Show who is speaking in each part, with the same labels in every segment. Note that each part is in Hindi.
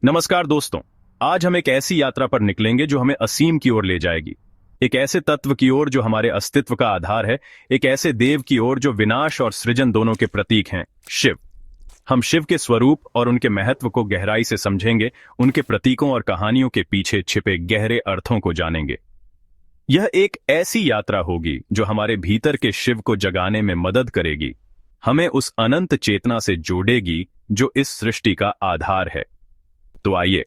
Speaker 1: नमस्कार दोस्तों। आज हम एक ऐसी यात्रा पर निकलेंगे जो हमें असीम की ओर ले जाएगी। एक ऐसे तत्व की ओर जो हमारे अस्तित्व का आधार है। एक ऐसे देव की ओर जो विनाश और सृजन दोनों के प्रतीक हैं, शिव। हम शिव के स्वरूप और उनके महत्व को गहराई से समझेंगे, उनके प्रतीकों और कहानियों के पीछे छिपे गहरे अर्थों को जानेंगे। यह एक ऐसी यात्रा होगी जो हमारे भीतर के शिव को जगाने में मदद करेगी, हमें उस अनंत चेतना से जोड़ेगी जो इस सृष्टि का आधार है। तो आइए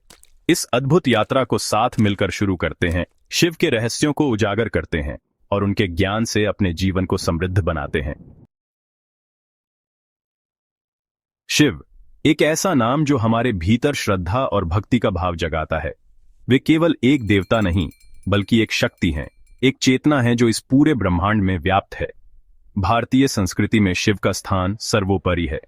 Speaker 1: इस अद्भुत यात्रा को साथ मिलकर शुरू करते हैं, शिव के रहस्यों को उजागर करते हैं और उनके ज्ञान से अपने जीवन को समृद्ध बनाते हैं। शिव एक ऐसा नाम जो हमारे भीतर श्रद्धा और भक्ति का भाव जगाता है। वे केवल एक देवता नहीं, बल्कि एक शक्ति हैं, एक चेतना है जो इस पूरे ब्रह्मांड में व्याप्त है। भारतीय संस्कृति में शिव का स्थान सर्वोपरि है।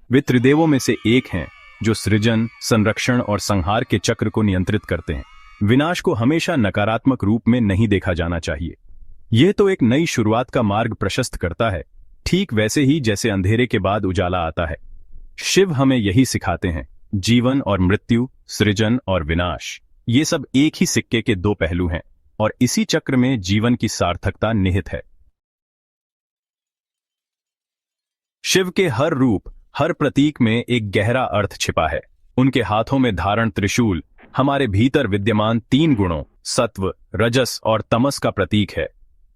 Speaker 1: वे त्रिदेवों में से एक हैं जो सृजन, संरक्षण और संहार के चक्र को नियंत्रित करते हैं। विनाश को हमेशा नकारात्मक रूप में नहीं देखा जाना चाहिए। यह तो एक नई शुरुआत का मार्ग प्रशस्त करता है, ठीक वैसे ही जैसे अंधेरे के बाद उजाला आता है। शिव हमें यही सिखाते हैं, जीवन और मृत्यु, सृजन और विनाश, ये सब एक ही सिक्के के दो पहलू हैं और इसी चक्र में जीवन की सार्थकता निहित है। शिव के हर रूप, हर प्रतीक में एक गहरा अर्थ छिपा है। उनके हाथों में धारण त्रिशूल हमारे भीतर विद्यमान तीन गुणों, सत्व, रजस और तमस का प्रतीक है।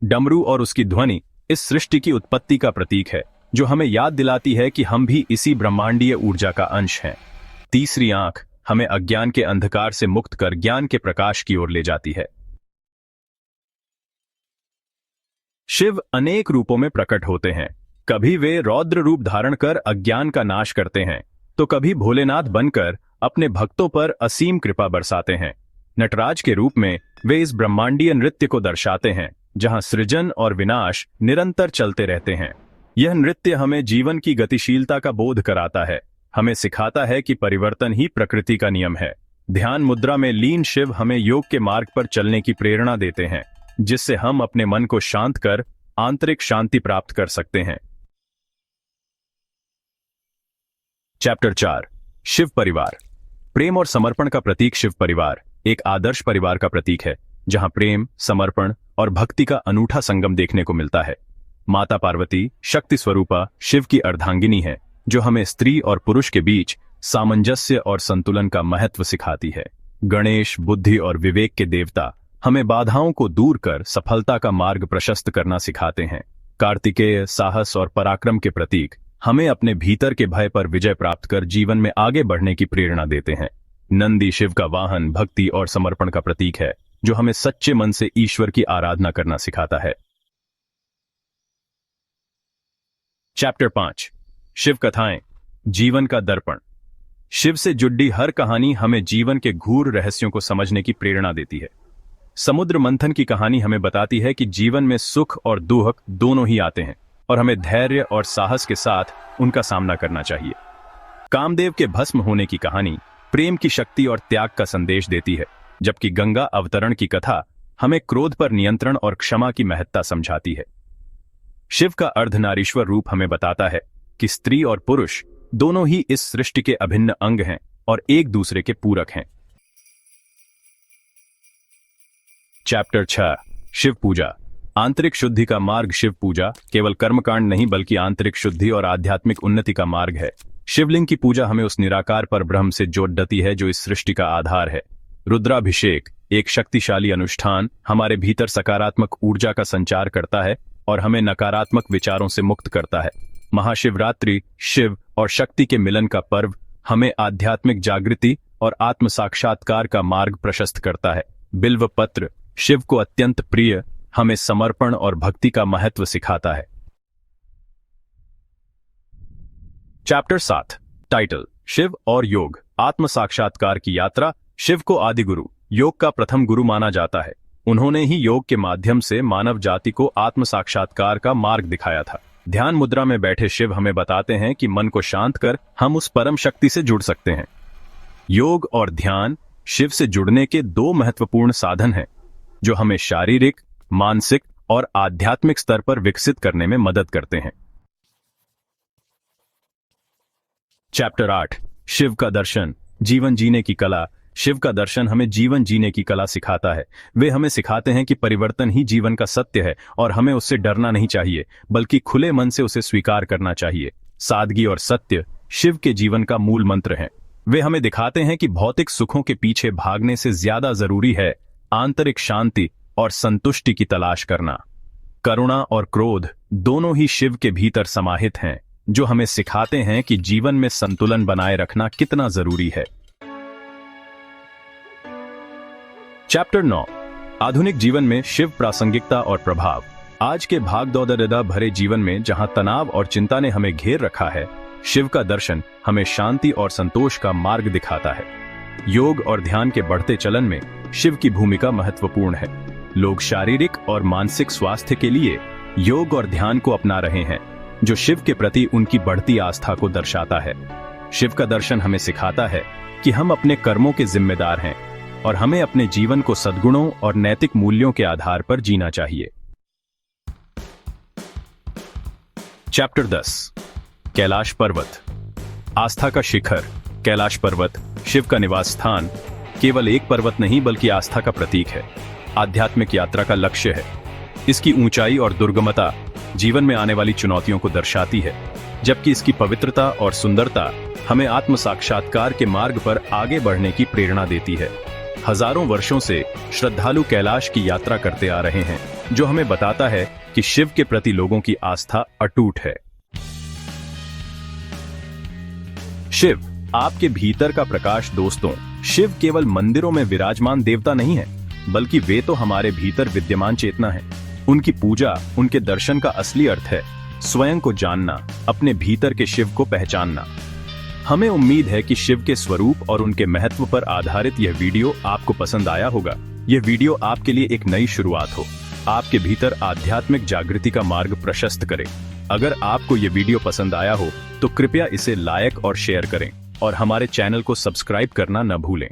Speaker 1: डमरू और उसकी ध्वनि इस सृष्टि की उत्पत्ति का प्रतीक है, जो हमें याद दिलाती है कि हम भी इसी ब्रह्मांडीय ऊर्जा का अंश हैं। तीसरी आंख हमें अज्ञान के अंधकार से मुक्त कर ज्ञान के प्रकाश की ओर ले जाती है। शिव अनेक रूपों में प्रकट होते हैं। कभी वे रौद्र रूप धारण कर अज्ञान का नाश करते हैं, तो कभी भोलेनाथ बनकर अपने भक्तों पर असीम कृपा बरसाते हैं। नटराज के रूप में वे इस ब्रह्मांडीय नृत्य को दर्शाते हैं, जहां सृजन और विनाश निरंतर चलते रहते हैं। यह नृत्य हमें जीवन की गतिशीलता का बोध कराता है, हमें सिखाता है कि परिवर्तन ही प्रकृति का नियम है। ध्यान मुद्रा में लीन शिव हमें योग के मार्ग पर चलने की प्रेरणा देते हैं, जिससे हम अपने मन को शांत कर आंतरिक शांति प्राप्त कर सकते हैं। चैप्टर 4, शिव परिवार। प्रेम और समर्पण का प्रतीक शिव परिवार एक आदर्श परिवार का प्रतीक है, जहां प्रेम, समर्पण और भक्ति का अनूठा संगम देखने को मिलता है। माता पार्वती शक्ति स्वरूपा शिव की अर्धांगिनी है, जो हमें स्त्री और पुरुष के बीच सामंजस्य और संतुलन का महत्व सिखाती है। गणेश बुद्धि और विवेक के देवता हमें बाधाओं को दूर कर सफलता का मार्ग प्रशस्त करना सिखाते हैं। कार्तिकेय साहस और पराक्रम के प्रतीक हमें अपने भीतर के भय पर विजय प्राप्त कर जीवन में आगे बढ़ने की प्रेरणा देते हैं। नंदी शिव का वाहन भक्ति और समर्पण का प्रतीक है, जो हमें सच्चे मन से ईश्वर की आराधना करना सिखाता है। चैप्टर 5, शिव कथाएं, जीवन का दर्पण। शिव से जुड़ी हर कहानी हमें जीवन के गूढ़ रहस्यों को समझने की प्रेरणा देती है। समुद्र मंथन की कहानी हमें बताती है कि जीवन में सुख और दुख दोनों ही आते हैं और हमें धैर्य और साहस के साथ उनका सामना करना चाहिए। कामदेव के भस्म होने की कहानी प्रेम की शक्ति और त्याग का संदेश देती है, जबकि गंगा अवतरण की कथा हमें क्रोध पर नियंत्रण और क्षमा की महत्ता समझाती है। शिव का अर्धनारीश्वर रूप हमें बताता है कि स्त्री और पुरुष दोनों ही इस सृष्टि के अभिन्न अंग हैं और एक दूसरे के पूरक हैं। चैप्टर 6, शिव पूजा। आंतरिक शुद्धि का मार्ग। शिव पूजा केवल कर्मकांड नहीं, बल्कि आंतरिक शुद्धि और आध्यात्मिक उन्नति का मार्ग है। शिवलिंग की पूजा हमें उस निराकार पर ब्रह्म से जोड़ती है जो इस सृष्टि का आधार है। रुद्राभिषेक एक शक्तिशाली अनुष्ठान हमारे भीतर सकारात्मक ऊर्जा का संचार करता है और हमें नकारात्मक विचारों से मुक्त करता है। महाशिवरात्रि शिव और शक्ति के मिलन का पर्व हमें आध्यात्मिक जागृति और आत्म साक्षात्कार का मार्ग प्रशस्त करता है। बिल्व पत्र शिव को अत्यंत प्रिय हमें समर्पण और भक्ति का महत्व सिखाता है। चैप्टर 7, टाइटल, शिव और योग, आत्म साक्षात्कार की यात्रा। शिव को आदि गुरु, योग का प्रथम गुरु माना जाता है। उन्होंने ही योग के माध्यम से मानव जाति को आत्म साक्षात्कार का मार्ग दिखाया था। ध्यान मुद्रा में बैठे शिव हमें बताते हैं कि मन को शांत कर हम उस परम शक्ति से जुड़ सकते हैं। योग और ध्यान शिव से जुड़ने के दो महत्वपूर्ण साधन हैं, जो हमें शारीरिक, मानसिक और आध्यात्मिक स्तर पर विकसित करने में मदद करते हैं। चैप्टर 8, शिव का दर्शन, जीवन जीने की कला। शिव का दर्शन हमें जीवन जीने की कला सिखाता है। वे हमें सिखाते हैं कि परिवर्तन ही जीवन का सत्य है और हमें उससे डरना नहीं चाहिए, बल्कि खुले मन से उसे स्वीकार करना चाहिए। सादगी और सत्य शिव के जीवन का मूल मंत्र है। वे हमें दिखाते हैं कि भौतिक सुखों के पीछे भागने से ज्यादा जरूरी है आंतरिक शांति और संतुष्टि की तलाश करना। करुणा और क्रोध दोनों ही शिव के भीतर समाहित हैं, जो हमें सिखाते हैं कि जीवन में संतुलन बनाए रखना कितना जरूरी है। चैप्टर 9, आधुनिक जीवन में शिव प्रासंगिकता और प्रभाव। आज के भाग-दौड़ भरे जीवन में जहां तनाव और चिंता ने हमें घेर रखा है, शिव का दर्शन हमें शांति और संतोष का मार्ग दिखाता है। योग और ध्यान के बढ़ते चलन में शिव की भूमिका महत्वपूर्ण है। लोग शारीरिक और मानसिक स्वास्थ्य के लिए योग और ध्यान को अपना रहे हैं, जो शिव के प्रति उनकी बढ़ती आस्था को दर्शाता है। शिव का दर्शन हमें सिखाता है कि हम अपने कर्मों के जिम्मेदार हैं और हमें अपने जीवन को सद्गुणों और नैतिक मूल्यों के आधार पर जीना चाहिए। चैप्टर 10, कैलाश पर्वत। आस्था का शिखर कैलाश पर्वत शिव का निवास स्थान केवल एक पर्वत नहीं बल्कि आस्था का प्रतीक है, आध्यात्मिक यात्रा का लक्ष्य है। इसकी ऊंचाई और दुर्गमता जीवन में आने वाली चुनौतियों को दर्शाती है, जबकि इसकी पवित्रता और सुंदरता हमें आत्म साक्षात्कार के मार्ग पर आगे बढ़ने की प्रेरणा देती है। हजारों वर्षों से श्रद्धालु कैलाश की यात्रा करते आ रहे हैं, जो हमें बताता है कि शिव के प्रति लोगों की आस्था अटूट है। शिव आपके भीतर का प्रकाश। दोस्तों, शिव केवल मंदिरों में विराजमान देवता नहीं है, बल्कि वे तो हमारे भीतर विद्यमान चेतना है। उनकी पूजा, उनके दर्शन का असली अर्थ है स्वयं को जानना, अपने भीतर के शिव को पहचानना। हमें उम्मीद है कि शिव के स्वरूप और उनके महत्व पर आधारित यह वीडियो आपको पसंद आया होगा। यह वीडियो आपके लिए एक नई शुरुआत हो, आपके भीतर आध्यात्मिक जागृति का मार्ग प्रशस्त करे। अगर आपको यह वीडियो पसंद आया हो तो कृपया इसे लाइक और शेयर करें और हमारे चैनल को सब्सक्राइब करना न भूलें।